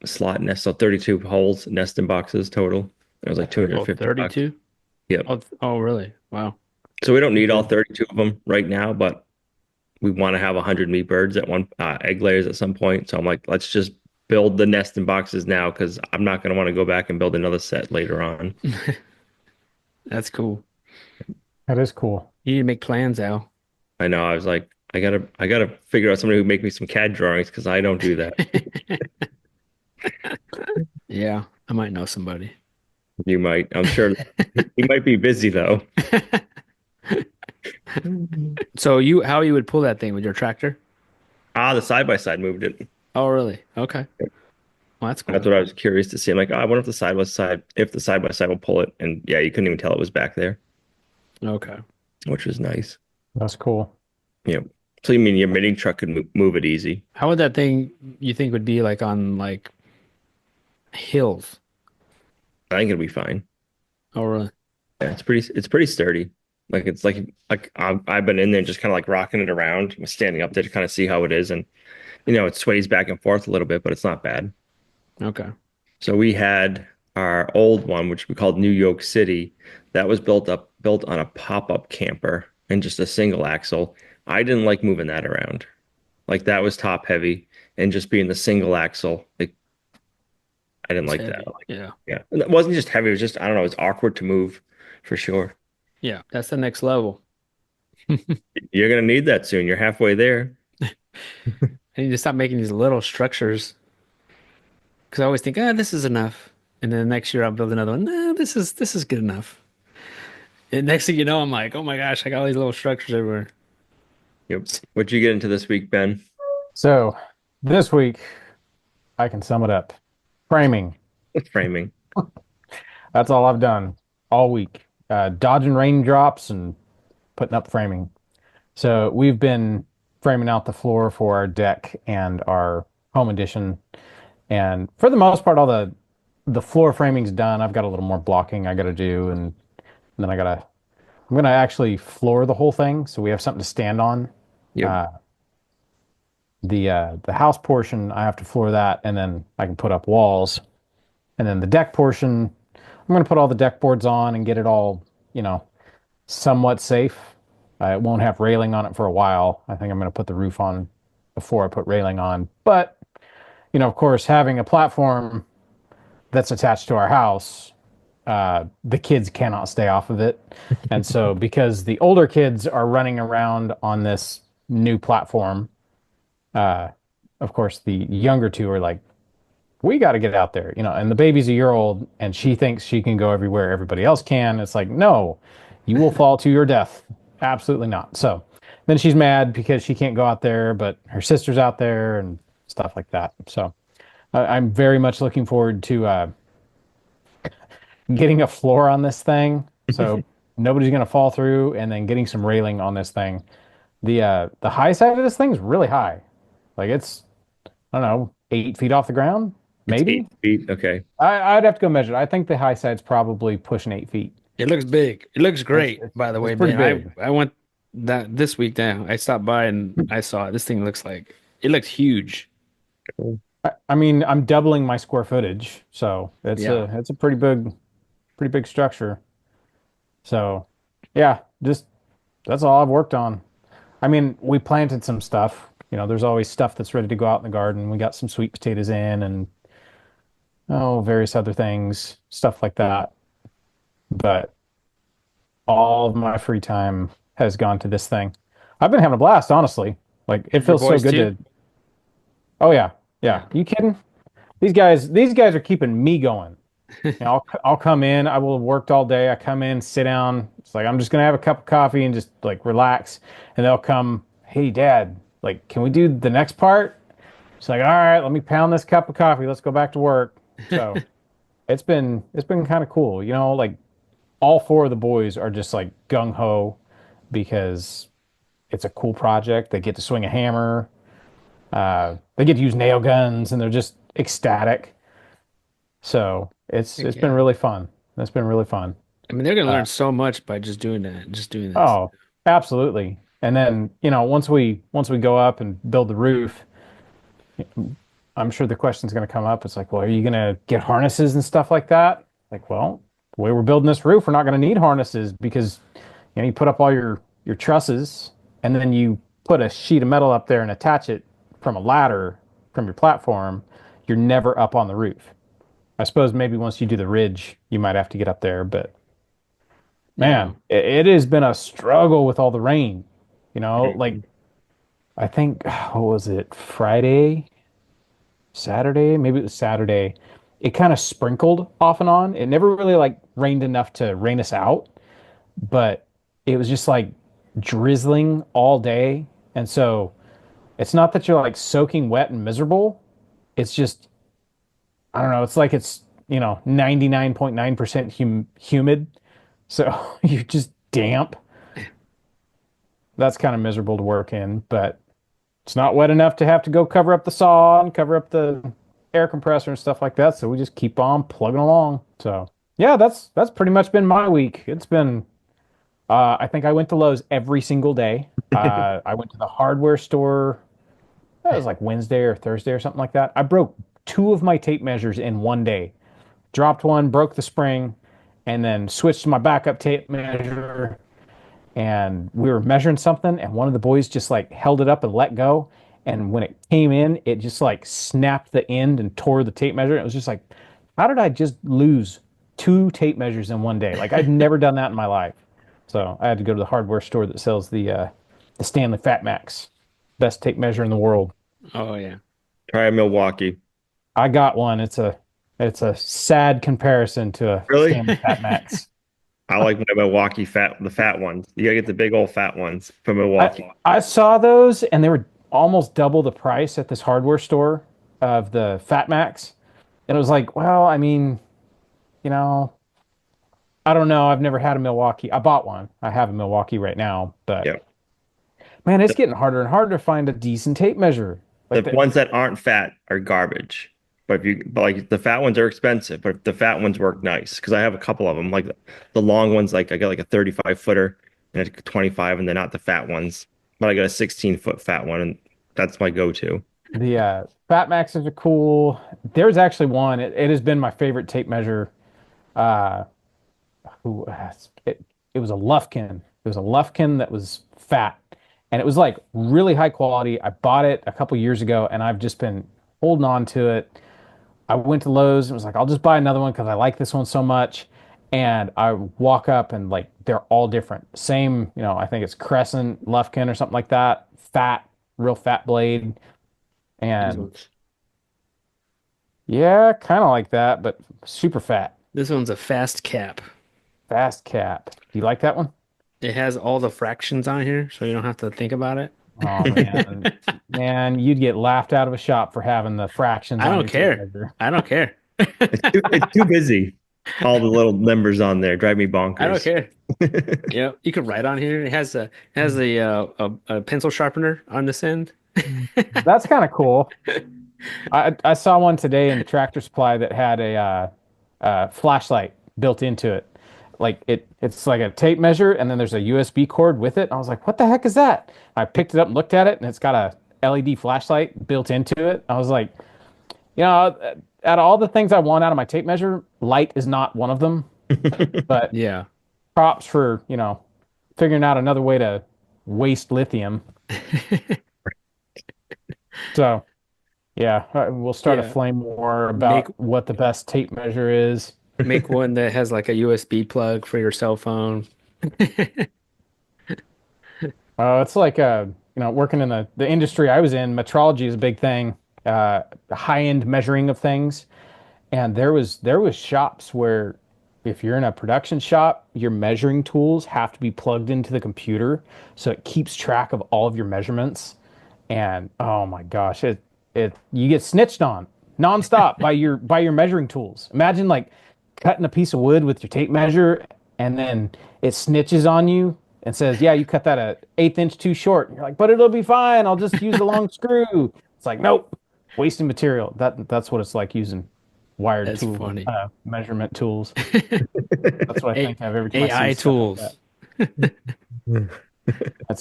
slot nest, so 32 holes, nesting boxes total. It was like Oh, 250 bucks. 32? Yep. Oh, really? Wow. So we don't need all Okay. 32 of them right now, but we want to have 100 meat birds at one egg layers at some point. So I'm like, let's just build the nesting boxes now because I'm not going to want to go back and build another set later on. That's cool. That is cool. You need to make plans, Al. I know. I was like, I gotta figure out somebody who make me some CAD drawings because I don't do that. Yeah, I might know somebody. You might. I'm sure he might be busy though. So how you would pull that thing with your tractor? The side by side moved it. Oh, really? Okay. Well, that's That's cool. what I was curious to see. I'm like, oh, I wonder if the side by side will pull it. And yeah, you couldn't even tell it was back there, Okay. which was nice. That's cool. Yeah. So you mean your mini truck could move it easy? How would that thing you think would be like on like hills? I think it'll be fine. Oh, really? Yeah, it's pretty sturdy. Like it's like I've been in there just kind of like rocking it around, standing up there to kind of see how it is, and it sways back and forth a little bit, but it's not bad. Okay. So we had our old one, which we called New York City, that was built on a pop-up camper and just a single axle. I didn't like moving that around. Like that was top heavy and just being the single axle. Like I didn't It's like that. heavy. Yeah. Yeah. And it wasn't just heavy, it was just I don't know, it's awkward to move for sure. Yeah. That's the next level. You're gonna need that soon. You're halfway there. I need to stop making these little structures because I always think, ah, this is enough. And then next year I'll build another one. Nah, this is good enough. And next thing you know, I'm like, oh my gosh, I got all these little structures everywhere. Yep. What'd you get into this week, Ben? So this week, I can sum it up. Framing. Framing. That's all I've done all week. Dodging raindrops and putting up framing. So we've been framing out the floor for our deck and our home addition. And for the most part, all the floor framing's done. I've got a little more blocking I got to do, and then I'm gonna actually floor the whole thing so we have something to stand on. Yep. Uh, the house portion, I have to floor that, and then I can put up walls. And then the deck portion, I'm gonna put all the deck boards on and get it all, somewhat safe. It won't have railing on it for a while. I think I'm going to put the roof on before I put railing on. But, of course, having a platform that's attached to our house, the kids cannot stay off of it. And so, because the older kids are running around on this new platform, uh, of course, the younger two are like, we got to get out there, and the baby's a year old and she thinks she can go everywhere everybody else can. It's like, no, you will fall to your death. Absolutely not. So then she's mad because she can't go out there, but her sister's out there and stuff like that. So I'm very much looking forward to getting a floor on this thing. So nobody's going to fall through, and then getting some railing on this thing. The high side of this thing is really high. Like it's, I don't know, 8 feet off the ground, It's maybe. 8 feet. Okay. I'd have to go measure it. I think the high side's probably pushing 8 feet. It looks big. It looks It's great, it's, by the it's way, pretty Ben. big. I went that this week now. I stopped by and I saw it. This thing looks like it looks huge. Cool. I mean, I'm doubling my square footage, so Yeah. it's a pretty big structure. So, yeah, just that's all I've worked on. I mean, we planted some stuff. There's always stuff that's ready to go out in the garden. We got some sweet potatoes in and various other things, stuff like that. But all of my free time has gone to this thing. I've been having a blast, honestly. Like it Your feels so boys good too? to. Oh yeah, yeah. Yeah. You kidding? These guys are keeping me going. I'll come in. I will have worked all day. I come in, sit down. It's like I'm just gonna have a cup of coffee and just like relax. And they'll come. Hey, Dad. Like, can we do the next part? It's like, all right, let me pound this cup of coffee. Let's go back to work. So it's been kind of cool. Like all four of the boys are just like gung ho because it's a cool project. They get to swing a hammer. They get to use nail guns, and they're just ecstatic. So it's Heck been yeah. really fun. It's been really fun. I mean, they're gonna Uh, learn so much by just doing that, just doing this. oh, absolutely. And then once we go up and build the roof, I'm sure the question's going to come up. It's like, well, are you going to get harnesses and stuff like that? Like, well, the way we're building this roof, we're not going to need harnesses because you put up all your trusses, and then you put a sheet of metal up there and attach it from a ladder from your platform. You're never up on the roof. I suppose maybe once you do the ridge, you might have to get up there, but Yeah. man, it has been a struggle with all the rain. Like Mhm. I think what was it, Friday, Saturday? Maybe it was Saturday. It kind of sprinkled off and on. It never really like rained enough to rain us out, but it was just like drizzling all day. And so it's not that you're like soaking wet and miserable. It's just, I don't know, it's like it's, 99.9% humid. So you're just damp. That's kind of miserable to work in, but it's not wet enough to have to go cover up the saw and cover up the air compressor and stuff like that. So we just keep on plugging along. So yeah, that's pretty much been my week. It's been I think I went to Lowe's every single day. I went to the hardware store. That was like Wednesday or Thursday or something like that. I broke two of my tape measures in one day. Dropped one, broke the spring, and then switched to my backup tape measure, and we were measuring something, and one of the boys just like held it up and let go, and when it came in it just like snapped the end and tore the tape measure. It was just like, how did I just lose two tape measures in one day? Like I'd never done that in my life. So I had to go to the hardware store that sells the Stanley Fat Max, best tape measure in the world. Oh yeah. Try Milwaukee. I got one. It's a sad comparison to a Really? Stanley Fat Max. I like my Milwaukee the fat ones. You gotta get the big old fat ones from I Milwaukee. I saw those, and they were almost double the price at this hardware store of the Fat Max. And it was like, well, I mean, you know, I don't know. I've never had a Milwaukee. I bought one. I have a Milwaukee right now, but Yeah. man, it's The, getting harder and harder to find a decent tape measure. Like the the ones that aren't fat are garbage. But like the fat ones are expensive, but the fat ones work nice because I have a couple of them. Like the long ones, like I got like a 35 footer and a 25, and they're not the fat ones. But I got a 16-foot fat one, and that's my go-to. Fat Maxes are cool. There's actually one. It has been my favorite tape measure. Uh, who it was a Lufkin. It was a Lufkin that was fat, and it was like really high quality. I bought it a couple years ago, and I've just been holding on to it. I went to Lowe's and was like, I'll just buy another one because I like this one so much. And I walk up and like they're all different. Same, I think it's Crescent, Lufkin or something like that. Fat, real fat blade. These And ones. yeah, kind of like that, but super fat. This one's a fast cap. Fast cap. Do you like that one? It has all the fractions on here, so you don't have to think about it. Oh man. Man, you'd get laughed out of a shop for having the fractions I on don't your tape care. measure. I don't care. It's too busy. All the little numbers on there drive me I don't bonkers. care. You could write on here. It has a pencil sharpener on this end. That's kind of cool. I saw one today in Tractor Supply that had a flashlight built into it. Like it's like a tape measure, and then there's a USB cord with it. I was like, "What the heck is that?" I picked it up and looked at it, and it's got a LED flashlight built into it. I was like, out of all the things I want out of my tape measure, light is not one of them. But Yeah. props for figuring out another way to waste lithium. So yeah, we'll start a Yeah. flame war Make about what the best tape measure is. make one that has like a USB plug for your cell phone. It's like working in the industry I was in, metrology is a big thing, high-end measuring of things. And there was shops where if you're in a production shop, your measuring tools have to be plugged into the computer so it keeps track of all of your measurements. And oh my gosh, it you get snitched on nonstop by your measuring tools. Imagine like cutting a piece of wood with your tape measure and then it snitches on you and says, "Yeah, you cut that an eighth inch too short." And you're like, "But it'll be fine. I'll just use the long screw." It's like, nope, wasting material. That's what it's like using wired That's tool funny. measurement tools. That's what I A think of every time I see AI stuff like that. tools.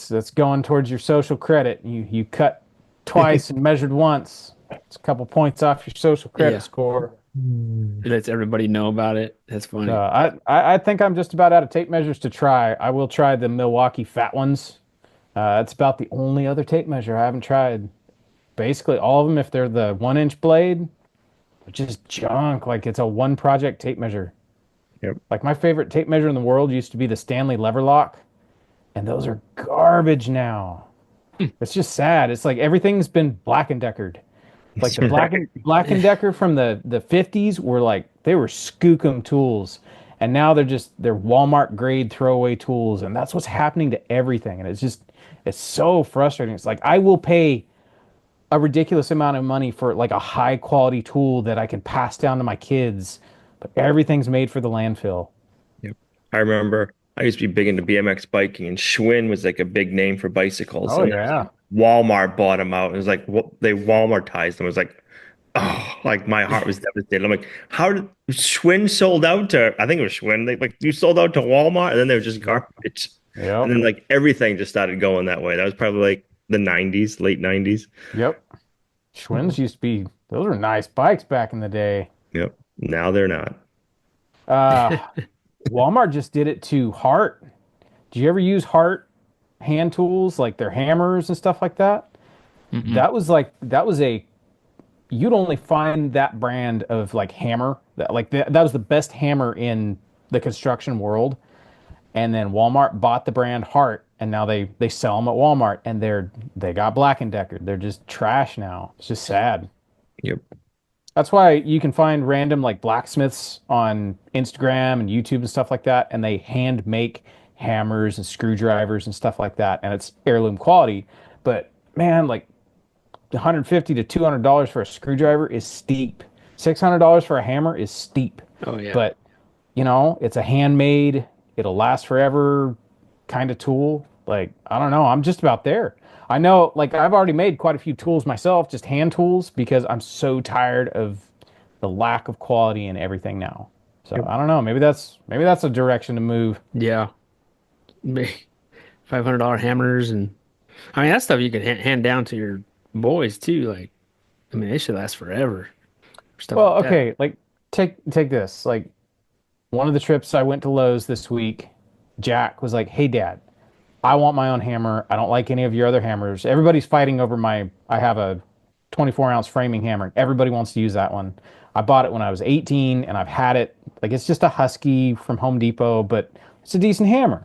That's going towards your social credit. You cut twice and measured once. It's a couple points off your social credit Yeah. score. It lets everybody know about it. That's So funny. I think I'm just about out of tape measures to try. I will try the Milwaukee fat ones. It's about the only other tape measure I haven't tried. Basically, all of them, if they're the 1 inch blade, are just junk. Like it's a one project tape measure. Yep. Like my favorite tape measure in the world used to be the Stanley Leverlock, and those are garbage now. It's just sad. It's like everything's been Black and Deckered. Like the Black and Decker from the 50s were like they were skookum tools. And now they're Walmart grade throwaway tools. And that's what's happening to everything. And it's so frustrating. It's like I will pay a ridiculous amount of money for like a high quality tool that I can pass down to my kids, but everything's made for the landfill. Yep. I remember I used to be big into BMX biking, and Schwinn was like a big name for bicycles. Oh And then yeah. Walmart bought them out. It was like they Walmartized them. It was like, oh, like my heart was devastated. I'm like, how did Schwinn sold out to? I think it was Schwinn. Like you sold out to Walmart, and then they were just Yep. garbage. And Yep. then like everything just started going that way. That was probably like the '90s, late '90s. Yep. Schwinn's used to be those were nice bikes back in the day. Yep. Now they're not. Uh Walmart just did it to Hart. Do you ever use Hart hand tools like their hammers and stuff like that? Mm-mm. That was a you'd only find that brand of like hammer that was the best hammer in the construction world. And then Walmart bought the brand Hart, and now they sell them at Walmart, and they got Black and Decker. They're just trash now. It's just sad. Yep. That's why you can find random like blacksmiths on Instagram and YouTube and stuff like that, and they hand make hammers and screwdrivers and stuff like that, and it's heirloom quality. But man, like 150 to $200 for a screwdriver is steep. $600 for a hammer is steep. Oh yeah. But it's a handmade, it'll last forever kind of tool. Like, I don't know, I'm just about there. I know, like, I've already made quite a few tools myself, just hand tools, because I'm so tired of the lack of quality in everything now. So Yep. I don't know, maybe that's a direction to move. Yeah. $500 hammers and I mean that stuff you can hand down to your boys too. Like, I mean, they should last forever. Stuff Well, like that. okay, like take this. Like one of the trips I went to Lowe's this week, Jack was like, "Hey, Dad." I want my own hammer. I don't like any of your other hammers. Everybody's fighting over I have a 24-ounce framing hammer. Everybody wants to use that one. I bought it when I was 18 and I've had it. Like it's just a Husky from Home Depot, but it's a decent hammer.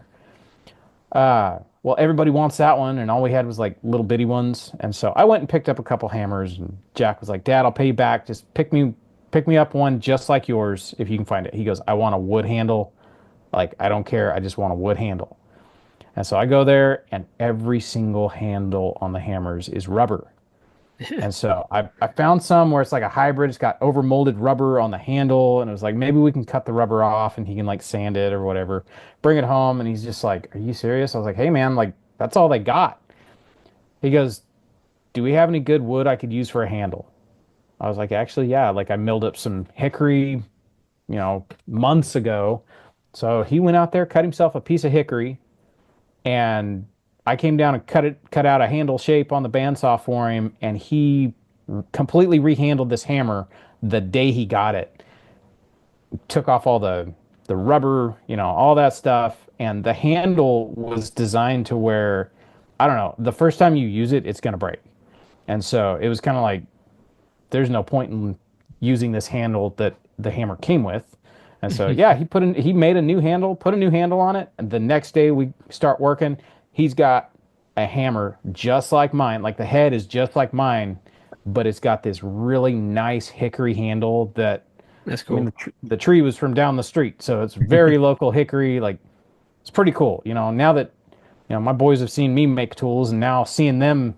Well, everybody wants that one, and all we had was like little bitty ones. And so I went and picked up a couple hammers, and Jack was like, "Dad, I'll pay you back. Just pick me up one just like yours if you can find it." He goes, "I want a wood handle. Like I don't care. I just want a wood handle." And so I go there, and every single handle on the hammers is rubber. And so I found some where it's like a hybrid. It's got over molded rubber on the handle. And it was like, maybe we can cut the rubber off and he can like sand it or whatever. Bring it home. And he's just like, "Are you serious?" I was like, "Hey, man, like that's all they got." He goes, "Do we have any good wood I could use for a handle?" I was like, "Actually, yeah. Like I milled up some hickory, months ago." So he went out there, cut himself a piece of hickory, and I came down and cut out a handle shape on the bandsaw for him, and he completely rehandled this hammer the day he got it. Took off all the rubber, all that stuff, and the handle was designed to where, I don't know, the first time you use it, it's gonna break. And so it was kind of like there's no point in using this handle that the hammer came with. And so yeah, he made a new handle, put a new handle on it, and the next day we start working, he's got a hammer just like mine. Like the head is just like mine, but it's got this really nice hickory handle that That's I mean cool. the tree was from down the street, so it's very local hickory. Like it's pretty cool. Now that my boys have seen me make tools and now seeing them,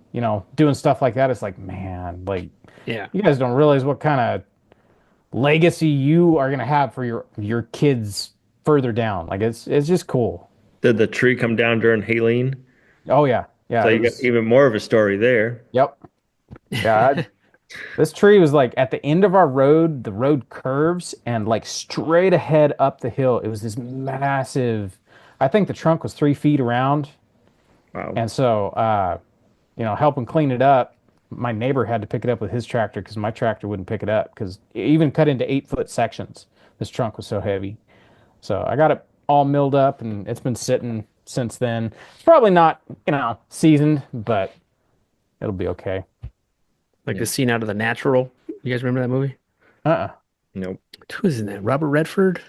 doing stuff like that, it's like, man, like Yeah. you guys don't realize what kind of legacy you are gonna have for your kids further down. Like it's just cool. Did the tree come down during Helene? Oh yeah, So yeah. It you got was. even more of a story there. Yep. Yeah. This tree was like at the end of our road. The road curves and like straight ahead up the hill. It was this massive. I think the trunk was 3 feet around, Wow. and so helping clean it up. My neighbor had to pick it up with his tractor because my tractor wouldn't pick it up because it even cut into 8 foot sections. This trunk was so heavy. So I got it all milled up and it's been sitting since then. It's probably not, seasoned, but it'll be okay. Like the Yeah. scene out of The Natural. You guys remember that movie? Uh-uh. Nope. Who is in that? Robert Redford?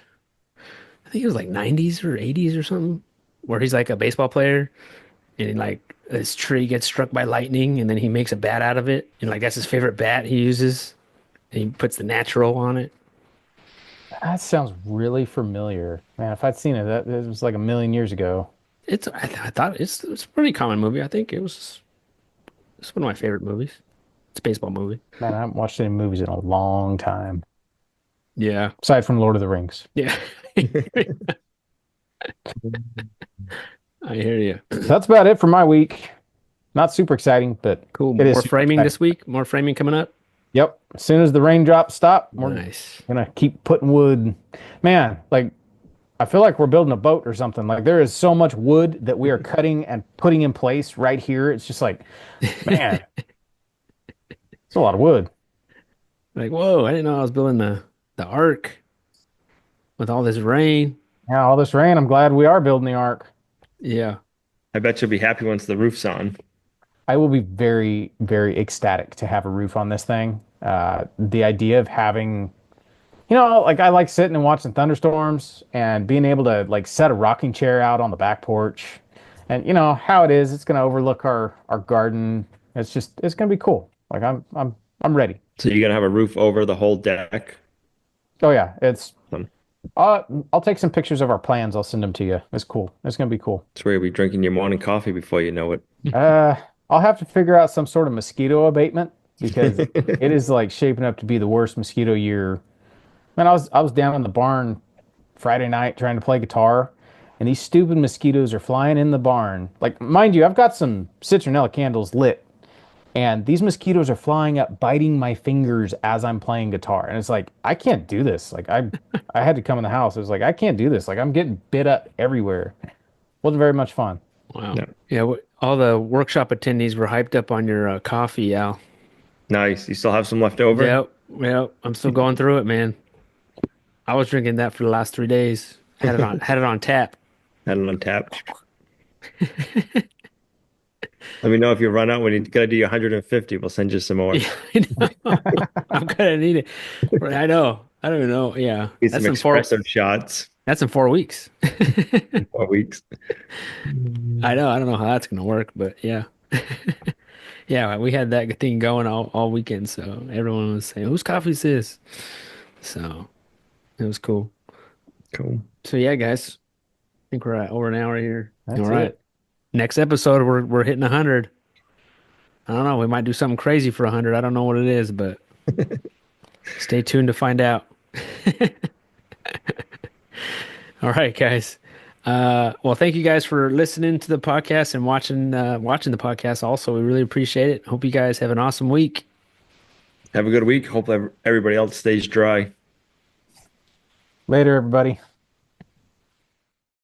I think it was like 90s or 80s or something, where he's like a baseball player and like his tree gets struck by lightning and then he makes a bat out of it. And like that's his favorite bat he uses. And he puts the natural on it. That sounds really familiar. Man, if I'd seen it, it was like a million years ago. I thought it's a pretty common movie. I think it's one of my favorite movies. It's a baseball movie. Man, I haven't watched any movies in a long time, Yeah. aside from Lord of the Rings. Yeah. I hear you. That's about it for my week. Not super exciting, but Cool. it is More super framing exciting. this week. More framing coming up. Yep. As soon as the raindrops stop, we're Nice. gonna keep putting wood. Man, like I feel like we're building a boat or something. Like there is so much wood that we are cutting and putting in place right here. It's just like, man, it's a lot of wood. Like, whoa, I didn't know I was building the ark with all this rain. Now all this rain, I'm glad we are building the ark. Yeah. I bet you'll be happy once the roof's on. I will be very, very ecstatic to have a roof on this thing. The idea of having, like I like sitting and watching thunderstorms and being able to like set a rocking chair out on the back porch. And you know how it is, it's gonna overlook our garden. It's gonna be cool. Like I'm ready. So you're gonna have a roof over the whole deck. Oh yeah, it's Um, uh I'll take some pictures of our plans. I'll send them to you. It's cool. It's gonna be cool. It's where you'll be drinking your morning coffee before you know Uh, I'll have to figure out some sort of mosquito abatement because it it. is like shaping up to be the worst mosquito year. Man, I was down in the barn Friday night trying to play guitar, and these stupid mosquitoes are flying in the barn. Like, mind you, I've got some citronella candles lit, and these mosquitoes are flying up, biting my fingers as I'm playing guitar. And it's like, I can't do this. Like, I had to come in the house. It was like, I can't do this. Like, I'm getting bit up everywhere. Wasn't very much fun. Wow. No. Yeah. All the workshop attendees were hyped up on your coffee, Al. Nice. You still have some left over? Yep. Yep. I'm still going through it, man. I was drinking that for the last 3 days. Had it on tap. Had it on tap. Let me know if you run out when you gotta do your 150. We'll send you some more. Yeah, I know. I'm gonna need it. I know. I don't even know. Yeah, Get some espresso shots that's in 4 weeks. in 4 weeks. I know. I don't know how that's gonna work, but yeah. Yeah, we had that thing going all weekend, so everyone was saying, "Whose coffee is this?" So it was cool. Cool. So yeah, guys, I think we're at over an hour here. All That's right, it. next episode we're hitting 100. I don't know. We might do something crazy for 100. I don't know what it is, but stay tuned to find out. All right, guys. Well, thank you guys for listening to the podcast and watching the podcast. Also, we really appreciate it. Hope you guys have an awesome week. Have a good week. Hope everybody else stays dry. Later, everybody.